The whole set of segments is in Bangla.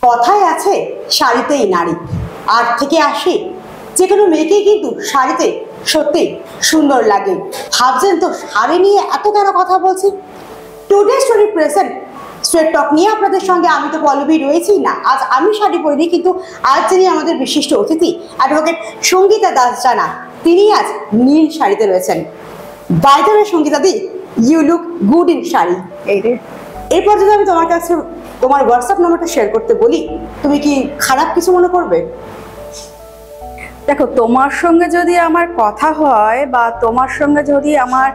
কথায় আছে শাড়িতেই নারী, আট থেকে আসে যে কোনো মেয়েকেই কিন্তু শাড়িতে সত্যি সুন্দর লাগে। ভাবছেন তো শাড়ি নিয়ে এত কেন কথা বলছি? টুডে স্টোরি প্রেজেন্ট স্ট্রেট টক নিয়ে আপনাদের সঙ্গে আমি তো পল্লবী রয়েছি না। আজ আমি শাড়ি পরিনি, কিন্তু আজ যিনি আমাদের বিশিষ্ট অতিথি অ্যাডভোকেট সঙ্গীতা দাস জানা, তিনি আজ নীল শাড়িতে রয়েছেন। By the way Sangeeta di, you look good in sari. এরপর যদি আমি তোমার কাছে তোমার হোয়াটসঅ্যাপ নাম্বারটা শেয়ার করতে বলি, তুমি কি খারাপ কিছু মনে করবে? দেখো, তোমার সঙ্গে যদি আমার কথা হয় বা তোমার সঙ্গে যদি আমার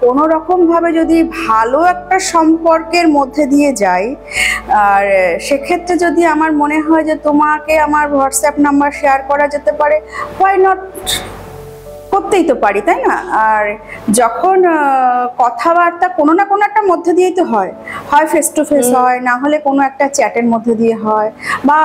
কোনো রকমভাবে যদি ভালো একটা সম্পর্কের মধ্যে দিয়ে যাই, আর সেক্ষেত্রে যদি আমার মনে হয় যে তোমাকে আমার হোয়াটসঅ্যাপ নাম্বার শেয়ার করা যেতে পারে, হোয়াই নট, করতেই তো পারি, তাই না? আর যখন কথাবার্তা কোনো না কোনো একটা মধ্যে দিয়েই তো হয়, হয় ফেস টু ফেস হয়, না হলে কোনো একটা চ্যাটের মধ্যে দিয়ে হয়, বা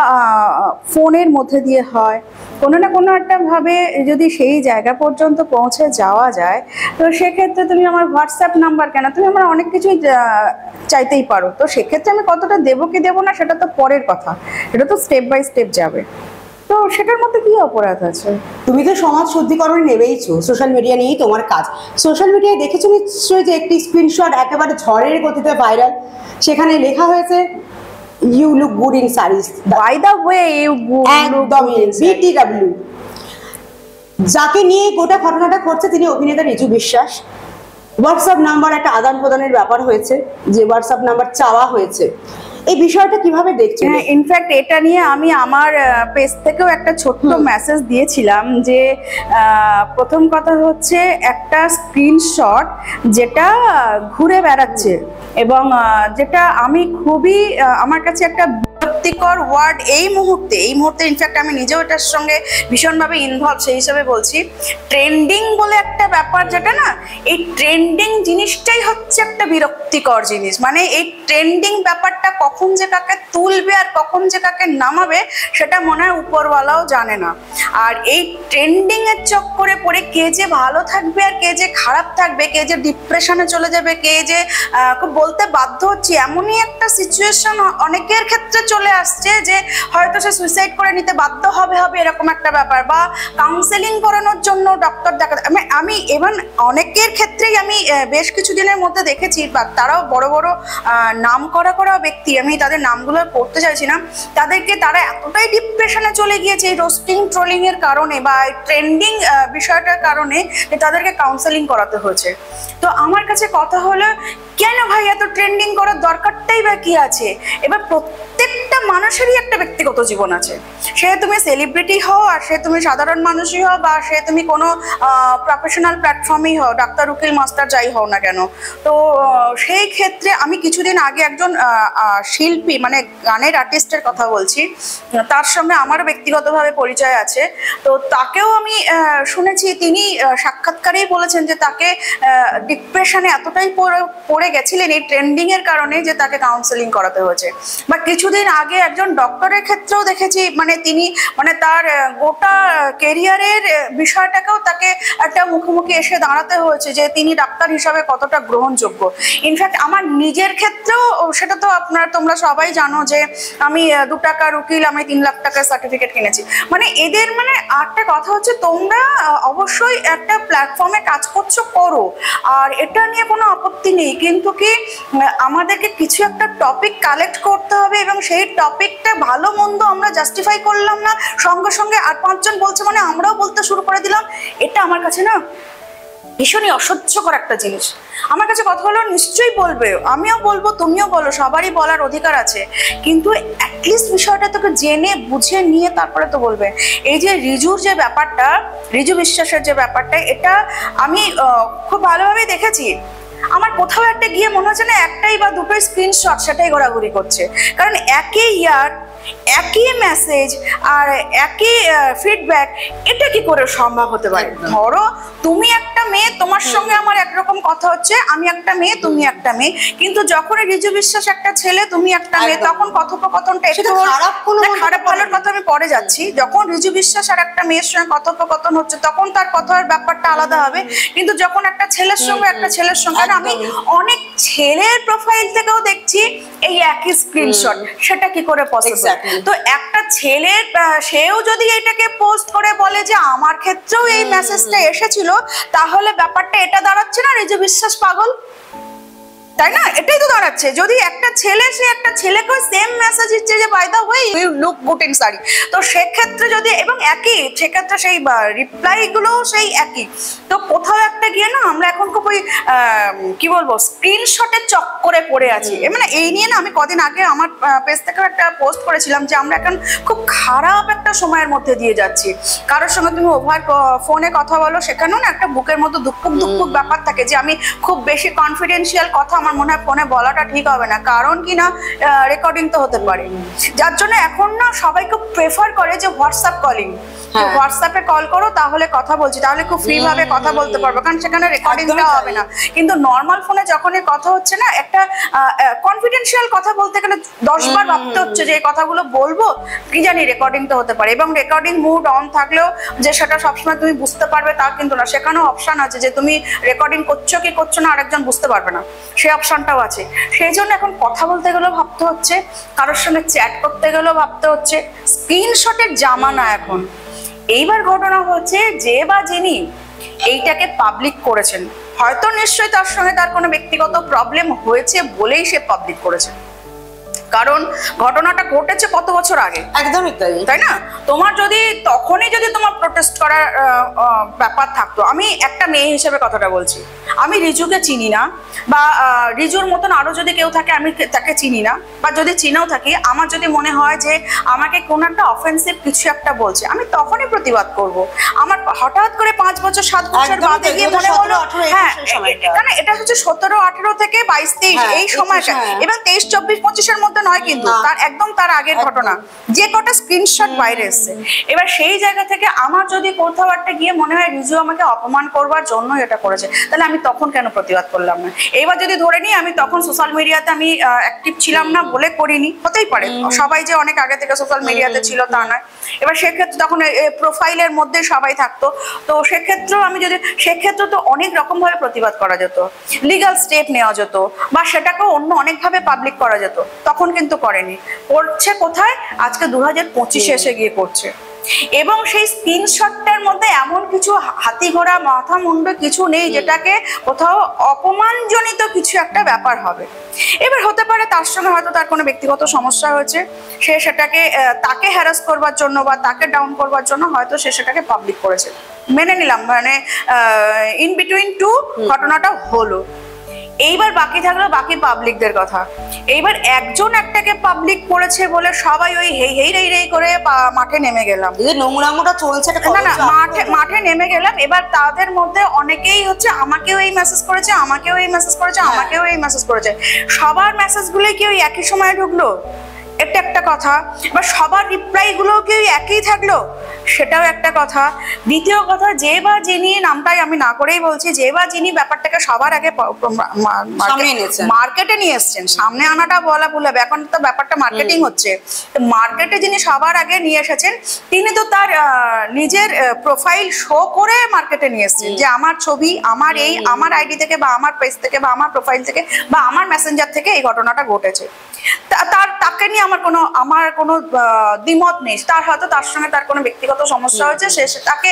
ফোনের মধ্যে দিয়ে হয়, কোনো না কোনো একটা ভাবে যদি সেই জায়গা পর্যন্ত পৌঁছে যাওয়া যায়, তো সেক্ষেত্রে তুমি আমার হোয়াটসঅ্যাপ নাম্বার কেন, তুমি আমার অনেক কিছুই চাইতেই পারো। তো সেক্ষেত্রে আমি কতটা দেবো কি দেবো না সেটা তো পরের কথা, সেটা তো স্টেপ বাই স্টেপ যাবে। তো সেটার মধ্যে কি অপরাধ আছে? তুমি তো সমাজ শুদ্ধিকরণ নেবেইছো, সোশ্যাল মিডিয়া নিয়েই তোমার কাজ। সোশ্যাল মিডিয়ায় দেখেছো নিশ্চয়ই যে একটি স্ক্রিনশট একেবারে ঝড়ের গতিতে ভাইরাল, সেখানে লেখা হয়েছে you look good in saris. By the way, you একদমই বিটিডব্লিউ। যাকে নিয়ে গোটা ঘটনাটা ঘটছে তিনি অভিনেতা রিজু বিশ্বাস। হোয়াটসঅ্যাপ নাম্বার একটা আদান প্রদানের ব্যাপার হয়েছে, যে হোয়াটসঅ্যাপ নাম্বার চাওয়া হয়েছে। এই বিষয়টা কিভাবে দেখছেন? হ্যাঁ, ইনফ্যাক্ট এটা নিয়ে আমি আমার পেজ থেকেও একটা ছোট্ট মেসেজ দিয়েছিলাম যে প্রথম কথা হচ্ছে একটা স্ক্রিনশট যেটা ঘুরে বেড়াচ্ছে, এবং যেটা আমি খুবই আমার কাছে একটা বিরক্তিকর ওয়ার্ড এই মুহূর্তে ইনফ্যাক্ট আমি নিজেও এটার সঙ্গে ভীষণভাবে ইনভলভ, সেই হিসাবে বলছি। ট্রেন্ডিং বলে একটা ব্যাপার, যেটা না, এই ট্রেন্ডিং জিনিসটাই হচ্ছে একটা বিরক্তিকর জিনিস। মানে এই ট্রেন্ডিং ব্যাপারটা কখন যে কাকে তুলবে আর কখন যে কাকে নামাবে সেটা মনে হয় উপরওয়ালাও জানে না। আর এই ট্রেন্ডিং এর চক্করে পড়ে কে যে ভালো থাকবে আর কে যে খারাপ থাকবে, কে যে ডিপ্রেশনে চলে যাবে, কে যে বলতে বাধ্য হচ্ছে, এমনই একটা সিচুয়েশন অনেকের ক্ষেত্রে চলে আসছে যে হয়তো সে সুইসাইড করে নিতে বাধ্য হবে এরকম একটা ব্যাপার, বা কাউন্সেলিং করানোর জন্য ডক্টর দেখা। আমি ইভেন অনেকের ক্ষেত্রেই আমি বেশ কিছুদিনের মধ্যে দেখেছি, বা তারাও বড় বড় নাম করা ব্যক্তি, আমি তাদের নামগুলো পড়তে চাইছি না, তারা এতটাই ডিপ্রেশনে চলে গিয়েছে এই রোস্টিং ট্রোলিং এর কারণে বা ট্রেন্ডিং বিষয়টার কারণে যে তাদেরকে কাউন্সেলিং করাতে হয়েছে। তো আমার কাছে কথা হলো, কেন ভাই এত ট্রেন্ডিং করার দরকারটাই বা কি আছে? এবার প্রত্যেকটা মানুষেরই একটা ব্যক্তিগত জীবন আছে, সে তুমি সেলিব্রিটি হও, আর সে তুমি সাধারণ মানুষই হও, বা সে তুমি কোনো প্রফেশনাল প্ল্যাটফর্মেই হও, ডাক্তার, উকিল, মাস্টার যাই হও না কেন। তো সেই ক্ষেত্রে আমি কিছুদিন আগে একজন শিল্পী, মানে গানের আর্টিস্টের কথা বলছি, তার সঙ্গে আমার ব্যক্তিগতভাবে পরিচয় আছে। তো তাকেও আমি শুনেছি, তিনি সাক্ষাৎকারেই বলেছেন যে তাকে ডিপ্রেশনে এতটাই পড়ে গেছিলেন এই ট্রেন্ডিং এর কারণে যে তাকে কাউন্সেলিং করাতে হয়েছে। বা কিছুদিন আগে একজন ডক্টরের ক্ষেত্রেও দেখেছি, মানে তিনি তার গোটা কেরিয়ারের বিষয়টাকেও তাকে একটা মুখোমুখি এসে দাঁড়াতে হয়েছে যে তিনি ডাক্তার হিসাবে কতটা গ্রহণযোগ্য। ইনফ্যাক্ট আমার নিজের ক্ষেত্রেও সেটা তো তোমরা সবাই জানো যে আমি 2 টাকার উকিল, আমি 3 লাখ টাকার সার্টিফিকেট কিনেছি। মানে এদের আরেকটা কথা হচ্ছে, তোমরা অবশ্যই একটা প্ল্যাটফর্মে কাজ করছো, করো, আর এটা নিয়ে কোনো আপত্তি নেই, কিন্তু কি আমাদেরকে কিছু একটা টপিক কালেক্ট করতে হবে, এবং সেই টপিকটা ভালো মন্দ আমরা জাস্টিফাই করলাম না, সঙ্গে সঙ্গে আর 5 জন বলছে মানে আমরাও বলতে শুরু করে দিলাম। এটা আমার কাছে না ভীষণই অসহ্যকর একটা জিনিস। আমার কাছে কথা হলো, নিশ্চয়ই বলবে, আমিও বলবো, তুমিও বলো, সবারই বলার অধিকার আছে, কিন্তু অ্যাটলিস্ট বিষয়টা তোকে জেনে বুঝে নিয়ে তারপরে তো বলবে। এই যে রিজুর যে ব্যাপারটা, রিজু বিশ্বাসের যে ব্যাপারটা, এটা আমি খুব ভালোভাবে দেখেছি। আমার কোথাও একটা গিয়ে মনে হচ্ছে না একটাই বা দুটোই স্ক্রিনশট সেটাই ঘোরাঘুরি করছে, কারণ একই ইয়ার, একই মেসেজ আর একই ফিডব্যাক, এটা কি করে সম্ভব হতে পারে? ধরো তুমি একটা মেয়ে, তোমার সঙ্গে আমার একরকম কথা হচ্ছে, আমি একটা মেয়ে, তুমি একটা মেয়ে, কিন্তু যখন রিজু বিশ্বাস একটা ছেলে, তুমি একটা মেয়ে, তখন কথোপকথনটা একটু খারাপ ভালোর কথা আমি পরে যাচ্ছি। যখন রিজু বিশ্বাস আর একটা মেয়ের সঙ্গে কথোপকথন হচ্ছে তখন তার কথার ব্যাপারটা আলাদা হবে, কিন্তু যখন একটা ছেলের সঙ্গে একটা ছেলের সঙ্গে, আমি অনেক ছেলের প্রোফাইল থেকেও দেখছি এই একই স্ক্রিনশট, সেটা কি করে পসিবল? তো একটা ছেলের সেও যদি এটাকে পোস্ট করে বলে যে আমার ক্ষেত্রেও এই মেসেজটা এসেছিল, তাহলে ব্যাপারটা এটা দাঁড়াচ্ছে না রিজু বিশ্বাস পাগল, তাই না? এটাই তো দাঁড়াচ্ছে। যদি একটা ছেলে সে একটা ছেলেকে সেম মেসেজ দিচ্ছে যে by the way you look good in sari, তো সেক্ষেত্রে যদি এবং একই, সেক্ষেত্রে সেই রিপ্লাই গুলো সেই একই, তো কোথাও একটা গিয়ে না আমরা এখন খুব ওই কি বলবো স্ক্রিনশটের চক্করে পড়ে আছি। মানে এই নিয়ে না আমি কদিন আগে আমার পেজ থেকে একটা পোস্ট করেছিলাম যে আমরা এখন খুব খারাপ একটা সময়ের মধ্যে দিয়ে যাচ্ছি। কারোর সঙ্গে তুমি ওভার ফোনে কথা বলো, সেখানেও না একটা বুকের মতো দুপুক দুপুক ব্যাপার থাকে যে আমি খুব বেশি কনফিডেন্সিয়াল কথা আমার মনে হয় ফোনে বলাটা ঠিক হবে না, কারণ কি না রেকর্ডিং তো হতে পারে। যার জন্য এখন না সবাই খুব প্রেফার করে যে হোয়াটসঅ্যাপ কলিং, হোয়াটসঅ্যাপে কল করো তাহলে কথা বলছি, তাহলে খুব ফ্রি ভাবে কথা বলতে পারবো, কারণ সেখানে রেকর্ডিংটা হবে না। কিন্তু নর্মাল ফোনে যখন এই কথা হচ্ছে না, একটা কনফিডেন্সিয়াল কথা বলতে গেলে 10 বার ভাবতে হচ্ছে যে এই কথাগুলো বলবো কি জানি রেকর্ডিংটা হতে পারে, এবং রেকর্ডিং মুড অন থাকলেও যে সেটা সবসময় তুমি বুঝতে পারবে তা কিন্তু না, সেখানেও অপশন আছে যে তুমি রেকর্ডিং করছো কি করছো না আরেকজন বুঝতে পারবে না, সেই অপশনটাও আছে। সেই জন্য এখন কথা বলতে গেলেও ভাবতে হচ্ছে, কারোর সঙ্গে চ্যাট করতে গেলেও ভাবতে হচ্ছে, স্ক্রিনশটের জামানা এখন। এইবার ঘটনা হচ্ছে যে বা যিনি এইটাকে পাবলিক করেছেন, হয়তো নিশ্চয়ই তার সঙ্গে তার কোনো ব্যক্তিগত প্রবলেম হয়েছে বলেই সে পাবলিক করেছে, কারণ ঘটনাটা ঘটেছে কত বছর আগে। একদমই তাই না? তোমার যদি তখনই যদি তোমার প্রোটেস্ট করার ব্যাপার থাকতো, আমি একটা মেয়ে হিসেবে কথাটা বলছি, আমি রিজুকে চিনি না, বা রিজুর মতন আরো যদি কেউ থাকে আমি তাকে চিনি না, বা যদি চিনেও থাকি, আমার যদি মনে হয় যে আমাকে কোন একটা অফেন্সিভ কিছু একটা বলছে, আমি তখনই প্রতিবাদ করব। আমার হঠাৎ করে 5 বছর 7 বছর বাদে গিয়ে মনে হলো, হ্যাঁ কারণ এটা হচ্ছে 17, 18 থেকে 22, 23 এই সময়টা, এবং 23, 24, 25-এর মধ্যে নয় কিন্তু, তার একদম তার আগের ঘটনা, যে কটা স্ক্রিনশট বাইরে এসছে। এবার সেই জায়গা থেকে আমার যদি কোথাও একটা গিয়ে মনে হয় রিজু আমাকে অপমান করবার জন্য এটা করেছে, তাহলে আমি তখন কেন প্রতিবাদ করলাম না? এইবার যদি ধরে নিই আমি তখন সোশ্যাল মিডিয়াতে আমি অ্যাক্টিভ ছিলাম না বলে করিনি, হতেই পারে, সবাই যে অনেক আগে থেকে সোশ্যাল মিডিয়াতে ছিল তা নয়। এবার সেক্ষেত্রে তখন প্রোফাইলের মধ্যে সবাই থাকতো, তো সেক্ষেত্রেও আমি যদি, সেক্ষেত্রে তো অনেক রকম ভাবে প্রতিবাদ করা যেত, লিগাল স্টেপ নেওয়া যেত, বা সেটাকেও অন্য অনেকভাবে পাবলিক করা যেত, তখন কিন্তু করেনি। করছে কোথায়? আজকে 2025 এসে গিয়ে করছে। এবং সেই স্ক্রিনশটটার মধ্যে এমন কিছু হাতি ঘোড়া মাথা মুন্ডু কিছু নেই যেটাকে কোথাও অপমানজনিত কিছু একটা ব্যাপার হবে। এবার হতে পারে তার সঙ্গে হয়তো তার কোনো ব্যক্তিগত সমস্যা হয়েছে, সে সেটাকে তাকে হ্যারাস করবার জন্য বা তাকে ডাউন করবার জন্য হয়তো সে সেটাকে পাবলিক করেছে, মেনে নিলাম, মানে ইন বিটুইন টু ঘটনাটা হলো। এইবার বাকি থাকলো বাকি পাবলিকদের কথা। এইবার একজন একটাকে পাবলিক করেছে বলে সবাই ওই হেই করে মাঠে নেমে গেলাম, নোংরামোটা চলছে না মাঠে নেমে গেলাম। এবার তাদের মধ্যে অনেকেই হচ্ছে আমাকেও এই মেসেজ করেছে, আমাকেও এই মেসেজ করেছে, আমাকেও এই মেসেজ করেছে, সবার মেসেজগুলোই কি ওই একই সময় ঢুকলো? এটা একটা কথা। বা সবার রিপ্লাই গুলো কি একই থাকলো? সেটাও একটা কথা। দ্বিতীয় কথা, যে বা যিনি, নামটাই আমি না করেই বলছি, যে বা যিনি ব্যাপারটাকে সবার আগে মার্কেটে নিয়ে এসছেন, সামনে আনাটা বলা ভুল হবে, এখন তো ব্যাপারটা মার্কেটিং হচ্ছে, মার্কেটে যিনি সবার আগে নিয়ে এসেছেন তিনি তো তার নিজের প্রোফাইল শো করে মার্কেটে নিয়ে এসছেন যে আমার ছবি, আমার এই, আমার আইডি থেকে বা আমার পেজ থেকে বা আমার প্রোফাইল থেকে বা আমার মেসেঞ্জার থেকে এই ঘটনাটা ঘটেছে। তাকে নিয়ে আমার কোনো দ্বিমত নেই। তার হয়তো তার সঙ্গে তার কোনো ব্যক্তিগত সমস্যা হয়েছে, সে তাকে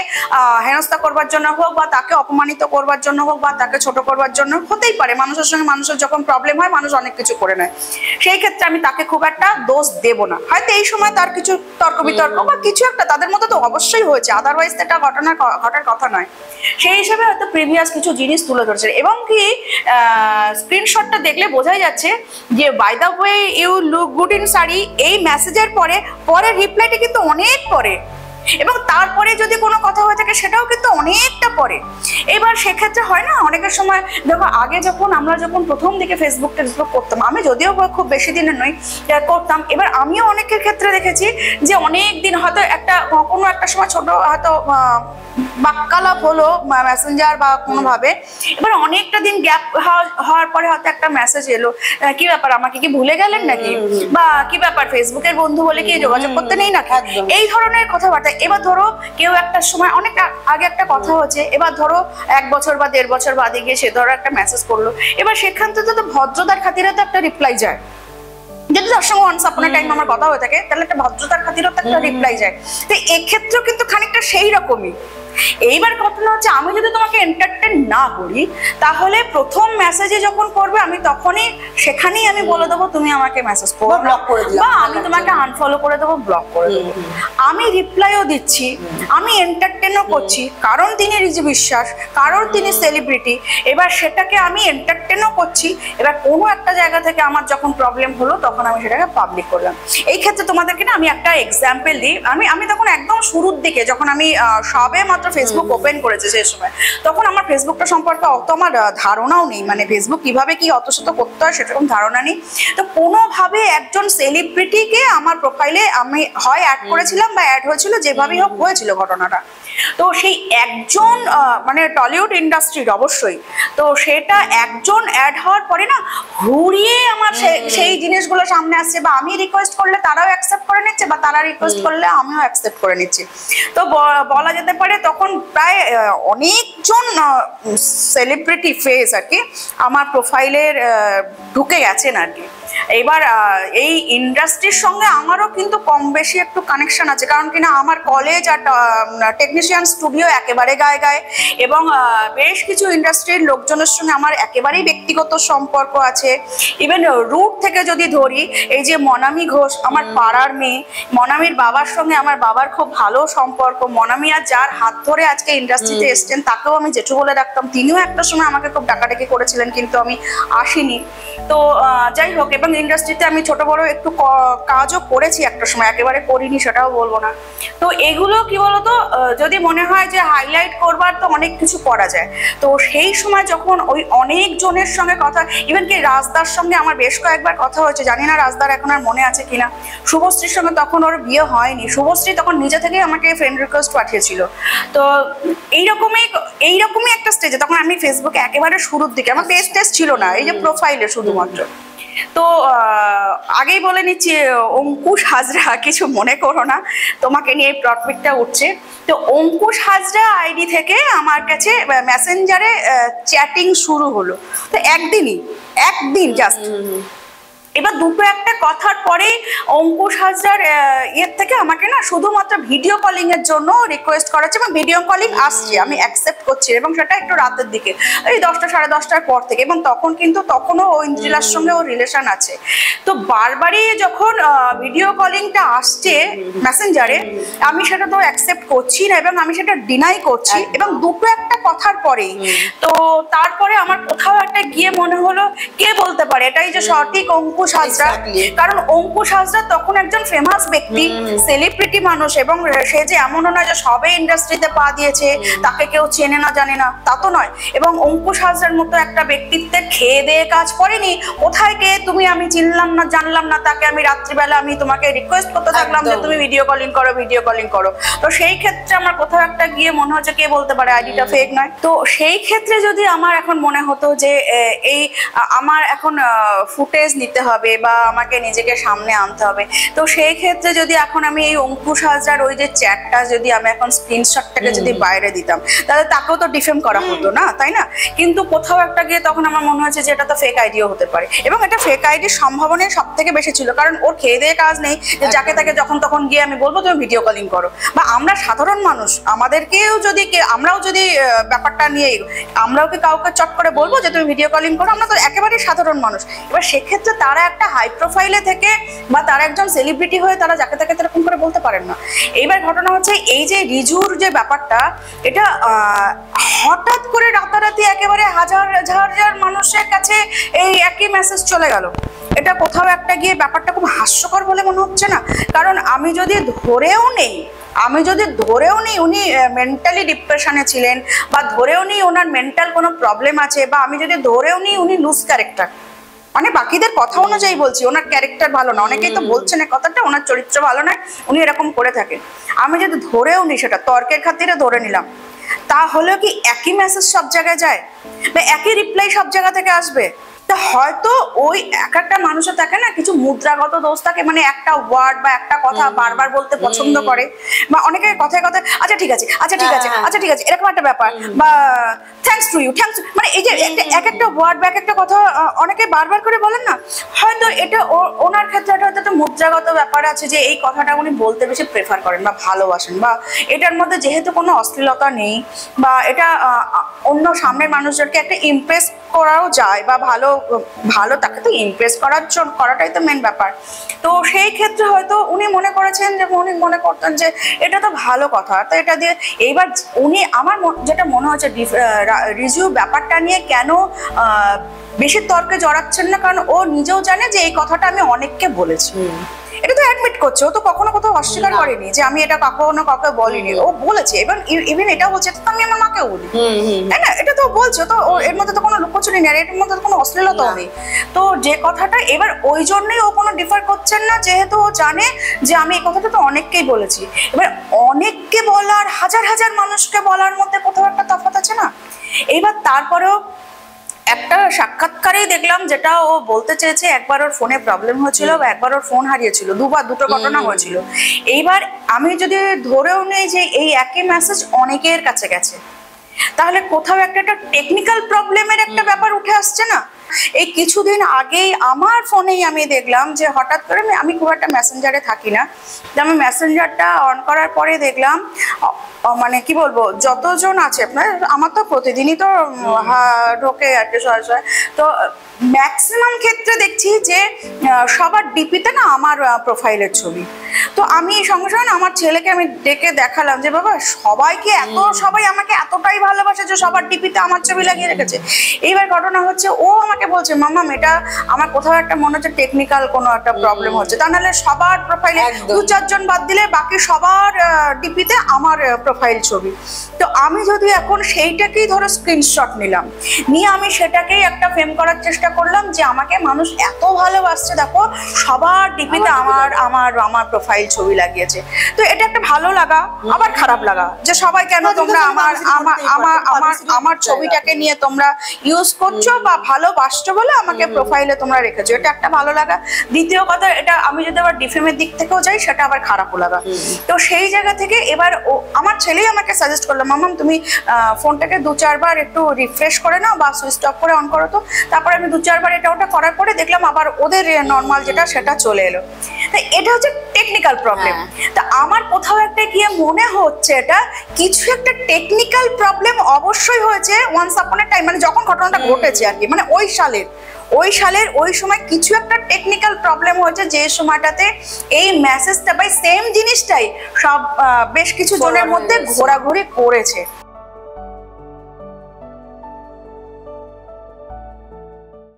হেনস্থা করবার জন্য হোক বা তাকে অপমানিত করবার জন্য হোক বা তাকে ছোট করবার জন্য, হতেই পারে, মানুষের সঙ্গে মানুষের যখন প্রবলেম হয় মানুষ অনেক কিছু করে নেয়, সেই ক্ষেত্রে আমি তাকে খুব একটা দোষ দেব না। হয়তো এই সময় তার কিছু তর্ক বিতর্ক বা কিছু একটা তাদের মধ্যে তো অবশ্যই হয়েছে, আদারওয়াইজ এটা ঘটার কথা নয়। সেই হিসাবে হয়তো প্রিভিয়াস কিছু জিনিস তুলে ধরেছে। এবং কি স্ক্রিনশটটা দেখলে বোঝাই যাচ্ছে যে by the way you look good in sari, এই মেসেজের পরে রিপ্লাইটা কিন্তু অনেক পরে, এবং তারপরে যদি কোনো কথা হয়ে থাকে সেটাও কিন্তু অনেকটা পরে। এবার সেক্ষেত্রে হয় না অনেকের সময়, দেখো আগে আমরা যখন প্রথম দিকে ফেসবুক করতাম, আমি যদিও খুব বেশি দিনের নই করতাম, এবার আমিও অনেকের ক্ষেত্রে দেখেছি যে অনেক দিন হয়তো কোনো একটা সময় ছোট হয়তো বাক্যালাপ হলো মেসেঞ্জার বা কোনোভাবে, এবার অনেকটা দিন গ্যাপ হওয়ার পরে হয়তো একটা মেসেজ এলো, কি ব্যাপার আমাকে কি ভুলে গেলেন নাকি, বা কি ব্যাপার ফেসবুকের বন্ধু বলে কি যোগাযোগ করতে নেই নাকি, এই ধরনের কথাবার্তা। এবার ধরো কেউ একটা সময় অনেক আগে একটা কথা হচ্ছে, এবার ধরো 1 বছর বা 1.5 বছর বাদে গিয়ে সে ধরো একটা মেসেজ করলো, এবার সেখান থেকে তো ভদ্রতার খাতিরে তো একটা রিপ্লাই যায়, যদি তার সঙ্গে ওয়ান্স আপন টাইম আমার কথা হয়ে থাকে তাহলে একটা ভদ্রতার খাতিরও তো একটা রিপ্লাই যায়। তো এক্ষেত্রেও কিন্তু খানিকটা সেই রকমই। এইবার ঘটনা হচ্ছে, আমি যদি তোমাকে এন্টারটেন না করি তাহলে প্রথম মেসেজে যখন করবে আমি তখনই সেখানেই আমি বলে দেবো তুমি আমাকে মেসেজ করো, ব্লক করে দিলাম, বা আমি তোমাকে আনফলো করে দেবো, ব্লক করে দেবো। আমি রিপ্লাইও দিচ্ছি, আমি এন্টারটেনও করছি, কারণ তিনি রিজি বিশ্বাস, কারণ তিনি সেলিব্রিটি, এবার সেটাকে আমি এন্টারটেনও করছি। এবার কোনো একটা জায়গা থেকে আমার যখন প্রবলেম হলো তখন আমি সেটাকে পাবলিক করলাম। এই ক্ষেত্রে তোমাদেরকে না আমি একটা এক্সাম্পল দিই। আমি তখন একদম শুরুর দিকে যখন আমি সবে ফেসবুক ওপেন করেছে সেই সময়, তখন আমার ফেসবুকটা সম্পর্কে অত আমার ধারণাও নেই, মানে ফেসবুক কিভাবে কি অত শত করতে হয় সেরকম ধারণা নেই। তো কোনোভাবে একজন সেলিব্রিটিকে আমার প্রোফাইলে আমি হয় অ্যাড করেছিলাম বা অ্যাড হয়েছিল, যেভাবেই হোক হয়েছিল ঘটনাটা। তো সেই একজন মানে টলিউড ইন্ডাস্ট্রির অবশ্যই, তো সেটা একজন অ্যাড হওয়ার পরে না ঘুরিয়ে আমার সেই জিনিসগুলো সামনে আসছে, বা আমি রিকোয়েস্ট করলে তারাও অ্যাকসেপ্ট করে নিচ্ছে, বা তারা রিকোয়েস্ট করলে আমিও অ্যাকসেপ্ট করে নিচ্ছি। তো বলা যেতে পারে তখন প্রায় অনেকজন সেলিব্রিটি ফেস আর কি আমার প্রোফাইলের ঢুকে গেছেন আর কি। এবার এই ইন্ডাস্ট্রির সঙ্গে আমারও কিন্তু কম বেশি একটু কানেকশন আছে, কারণ কিনা আমার কলেজ আর টেকনিশিয়ান স্টুডিও একেবারে গায়ে গায়ে, এবং বেশ কিছু ইন্ডাস্ট্রির লোকজনের সঙ্গে আমার একেবারেই ব্যক্তিগত সম্পর্ক আছে। ইভেন রুট থেকে যদি ধরি, এই যে মনামি ঘোষ আমার পাড়ার মেয়ে, মনামির বাবার সঙ্গে আমার বাবার খুব ভালো সম্পর্ক। মনামি আর যার হাত ধরে আজকে ইন্ডাস্ট্রিতে এসছেন তাকেও আমি জেঠু বলে রাখতাম, তিনিও একটা সময় আমাকে খুব ডাকাডাকি করেছিলেন, কিন্তু আমি আসিনি। তো যাই হোক, এবং ইন্ডাস্ট্রিতে আমি ছোট বড় একটু কাজও করেছি একটা সময়, একেবারে করিনি সেটাও বলবো না। তো এগুলো কি বলতো, যদি মনে হয় যে হাইলাইট করবার তো অনেক কিছু করা যায়, তো সেই সময় যখন ওই অনেক জনের সঙ্গে কথা, ইভেন কি রাজদার সঙ্গে আমার বেশ কয়েকবার কথা হয়েছে, জানি না রাজদার এখন আর মনে আছে কিনা। শুভশ্রীর সঙ্গে তখন ওর বিয়ে হয়নি, শুভশ্রী তখন নিজে থেকেই আমাকে ফ্রেন্ড রিকোয়েস্ট পাঠিয়েছিল। তো এইরকমই একটা স্টেজে তখন আমি ফেসবুকে একেবারে শুরুর দিকে, আমার পেজ টেস্ট ছিল না, এই যে প্রোফাইলে শুধুমাত্র। তো আগেই বলে নিচ্ছি, অঙ্কুশ হাজরা, কিছু মনে করো না, তোমাকে নিয়ে এই টপিকটা উঠছে। তো অঙ্কুশ হাজরা আইডি থেকে আমার কাছে মেসেঞ্জারে চ্যাটিং শুরু হলো। তো একদিন জাস্ট, এবার দুটো একটা কথার পরে অঙ্কুশ হাজরার ইয়ের থেকে আমাকে না শুধুমাত্র ভিডিও কলিং এর জন্য রিকোয়েস্ট করাচ্ছে, এবং ভিডিও কলিং আসছে, আমি অ্যাকসেপ্ট করছি, এবং সেটা একটু রাতের দিকে, এই 10টা সাড়ে 10টার পর থেকে। এবং তখনও ইন্দ্রিলার সঙ্গে ওর রিলেশন আছে। তো বারবারই যখন ভিডিও কলিংটা আসছে মেসেঞ্জারে, আমি সেটা তো অ্যাকসেপ্ট করছি না, এবং আমি সেটা ডিনাই করছি, এবং দুটো একটা কথার পরেই তো তারপরে আমার কোথাও একটা গিয়ে মনে হলো কে বলতে পারে এটাই যে সঠিক অঙ্কুশ হাজরা, কারণ অঙ্কুশ হাজরা তখন একজন ফেমাস ব্যক্তি, সেলিব্রিটি মানুষ, এবং সে যে এমনও নয় যে সবে ইন্ডাস্ট্রিতে পা দিয়েছে, তাকে কেউ চেনে না জানে না, তা তো নয়। এবং অঙ্কুশ হাজরার মতো একটা ব্যক্তিত্বের খেয়ে দেয়ে কাজ করেনি, কোথায় কে তুমি আমি চিনলাম না জানলাম না, তাকে আমি রাত্রিবেলা আমি তোমাকে রিকোয়েস্ট করতে থাকলাম যে তুমি ভিডিও কলিং করো। তো সেই ক্ষেত্রে আমার কোথাও একটা গিয়ে মনে হচ্ছে কে বলতে পারে আইডিটা ফেক নয়। তো সেই ক্ষেত্রে যদি আমার এখন মনে হতো যে এই আমার এখন ফুটেজ নিতে হবে বা আমাকে নিজেকে সামনে আনতে হবে, তো সেই ক্ষেত্রে যদি এখন আমি এই অঙ্কুশ হাজরার ওই যে চ্যাটটা যদি আমি এখন স্ক্রিনশটটাকে যদি বাইরে দিতাম, তাহলে তাকেও তো ডিফেম করা হতো না, তাই না? কিন্তু কোথাও একটা গিয়ে তখন আমার মনে হয়েছে যে এটা তো ফেক আইডিও হতে পারে, এবং এটা ফেক আইডির সম্ভাবনাই সব থেকে বেশি ছিল, কারণ ওর খেয়ে দিয়ে কাজ নেই যে যাকে তাকে যখন তখন গিয়ে আমি বলবো তুমি ভিডিও কলিং করো। বা আমরা সাধারণ মানুষ, আমরাও যদি ব্যাপারটা নিয়ে আমরাও কি কাউকে চট করে বলবো যে তুমি ভিডিও কলিং করো? আমরা তো একেবারেই সাধারণ মানুষ। এবার সেক্ষেত্রে তারা একটা হাই প্রোফাইলে থেকে বা তারা একজন সেলিব্রিটি হয়ে তারা যাকে তাকে এরকম করে বলতে পারেন না। এইবার ঘটনা হচ্ছে এই যে রিজুর যে ব্যাপারটা, এটা হঠাৎ করে রাতারাতি একেবারে হাজার হাজার মানুষের কাছে এই একই মেসেজ চলে গেল। এটা কোথাও একটা গিয়ে ব্যাপারটা খুব হাস্যকর বলে মনে হচ্ছে না? কারণ আমি যদি ধরেও নেই আমি যদি ধরেও নিই উনি মেন্টালি ডিপ্রেশনে ছিলেন, বা ধরেও নিই ওনার মেন্টাল কোনো প্রবলেম আছে, বা আমি যদি ধরেও নিই উনি লুজ ক্যারেক্টার, মানে বাকিদের কথা অনুযায়ী বলছি, ওনার ক্যারেক্টার ভালো না, অনেকেই তো বলছেন এই কথাটা, ওনার চরিত্র ভালো না, উনি এরকম করে থাকেন, আমি যদি ধরেও নিই, সেটা তর্কের খাতিরে ধরে নিলাম, তাহলেও কি একই মেসেজ সব জায়গায় যায়, বা একই রিপ্লাই সব জায়গা থেকে আসবে? তা হয়তো ওই এক একটা মানুষের থাকে না কিছু মুদ্রাগত দোষ থাকে, মানে একটা ওয়ার্ড বা একটা কথা বারবার বলতে পছন্দ করে, বা অনেকে কথায় কথায় আচ্ছা ঠিক আছে, আচ্ছা ঠিক আছে, আচ্ছা ঠিক আছে, এরকম একটা ব্যাপার, বা থ্যাঙ্কস টু ইউ, থ্যাঙ্কস, মানে এই যে এক একটা ওয়ার্ড বা এক একটা কথা অনেকে বারবার করে বলেন না, হয়তো এটা ওনার ক্ষেত্রে এটা হয়তো একটা মুদ্রাগত ব্যাপার আছে, যে এই কথাটা উনি বলতে বেশি প্রেফার করেন বা ভালোবাসেন, বা এটার মধ্যে যেহেতু কোনো অশ্লীলতা নেই, বা এটা অন্য সামনের মানুষজনকে একটা ইমপ্রেস করাও যায়, বা ভালো ভালো তাকে তো ইমপ্রেস করাটাই তো মেন ব্যাপার। তো সেই ক্ষেত্রে হয়তো উনি মনে করেছেন, যে উনি মনে করতেন যে এটা তো ভালো কথা, তো এটা দিয়ে এইবার উনি, আমার যেটা মনে হচ্ছে রিজু ব্যাপারটা নিয়ে কেন বেশি তর্কে জড়াচ্ছেন না, কারণ ও নিজেও জানে যে এই কথাটা আমি অনেককে বলেছি, এটা তো অ্যাডমিট করছে, ও তো কখনো কোথাও অস্বীকার করেনি যে আমি এটা কখনো কাউকে বলিনি, ও বলেছে, এবং ইভেন এটাও বলছে তো আমি আমার মাকেও বলি, তাই না? এটা তো বলছে, তো এর মধ্যে তো কোনো লুকোচুরি নেই, এর মধ্যে তো কোনো অশ্লীলতাও নেই। তো যে কথাটা এবার ওই জন্যই ও কোনো ডিফার করছেন না, যেহেতু ও জানে যে আমি এই কথাটা তো অনেককেই বলেছি। এবার অনেককে বলার, হাজার হাজার মানুষকে বলার মধ্যে কোথাও একটা তফাৎ আছে না। এইবার তারপরেও একটা সাক্ষাৎকারেই দেখলাম যেটা ও বলতে চেয়েছে, একবার ওর ফোনে প্রবলেম হয়েছিল, বা একবার ওর ফোন হারিয়েছিল, দুটো ঘটনা হয়েছিল। এইবার আমি যদি ধরেও নেই যে এই একই মেসেজ অনেকের কাছে গেছে, তাহলে কোথাও একটা টেকনিক্যাল প্রবলেমের একটা ব্যাপার উঠে আসছে না। এই কিছুদিন আগেই আমার ফোনেই আমি দেখলাম যে হঠাৎ করে, আমি খুব একটা মেসেঞ্জারে থাকি না, আমি মেসেঞ্জারটা অন করার পরে দেখলাম, মানে কি বলবো, যতজন আছে আপনার, আমার তো প্রতিদিনই তো ঢোকে আর কি সরাসরি, তো ম্যাক্সিমাম ক্ষেত্রে দেখছি যে সবার ডিপিতে না আমার প্রোফাইলের ছবি। তো আমি সঙ্গে সঙ্গে আমার ছেলেকে আমি ডেকে দেখালাম যে বাবা, সবাইকে সবাই আমাকে এতটাই ভালোবাসে যে সবার ডিপিতে আমার ছবি লাগিয়ে রেখেছে। এইবার ঘটনা হচ্ছে, ও আমাকে বলছে মাম্মাম এটা আমার কোথাও একটা মনে হচ্ছে টেকনিক্যাল কোনো একটা প্রবলেম হচ্ছে, তা নাহলে সবার প্রোফাইলে 2-4 জন বাদ দিলে বাকি সবার ডিপিতে আমার প্রোফাইল ছবি। তো আমি যদি এখন সেইটাকেই ধরো স্ক্রিনশট নিলাম, নিয়ে আমি সেটাকেই একটা ফ্রেম করার চেষ্টা করলাম যে আমাকে মানুষ এত ভালোবাসছে, দেখো সবার ডিপিতে আমার প্রোফাইল ছবি লাগিয়েছে। তো এটা একটা ভালো লাগা, আবার খারাপ লাগা, যে সবাই কেন তোমরা আমার ছবিটাকে নিয়ে তোমরা ইউজ করছো বা ভালোবাসছো বলে আমাকে প্রোফাইলে তোমরা রেখেছো, এটা একটা ভালো লাগা। দ্বিতীয় কথা, এটা আমি যদি আবার ডিফেমের দিক থেকেও যাই, সেটা আবার খারাপও লাগা। তো সেই জায়গা থেকে এবার আমার ছেলেই আমাকে সাজেস্ট করলো, মামাম তুমি ফোনটাকে 2-4 বার একটু রিফ্রেশ করে নাও বা সুইচ অফ করে অন করো। তো তারপরে আমি 2-4 বার এটা ওটা করার পরে দেখলাম আবার ওদের নর্মাল যেটা সেটা চলে এলো। তো এটা হচ্ছে টেকনিক্যাল প্রবলেম। তা আমার কোথাও একটা গিয়ে মনে হচ্ছে এটা কিছু একটা টেকনিক্যাল প্রবলেম অবশ্যই হয়েছে ওয়ান্স আপন এ টাইম, মানে যখন ঘটনাটা ঘটেছে আর কি, মানে ওই সালের ওই সময় কিছু একটা টেকনিক্যাল প্রবলেম হয়েছে, যে সময়টাতে এই মেসেজটা বা সেম জিনিসটাই সব বেশ কিছু জনের মধ্যে ঘোরাঘুরি করেছে।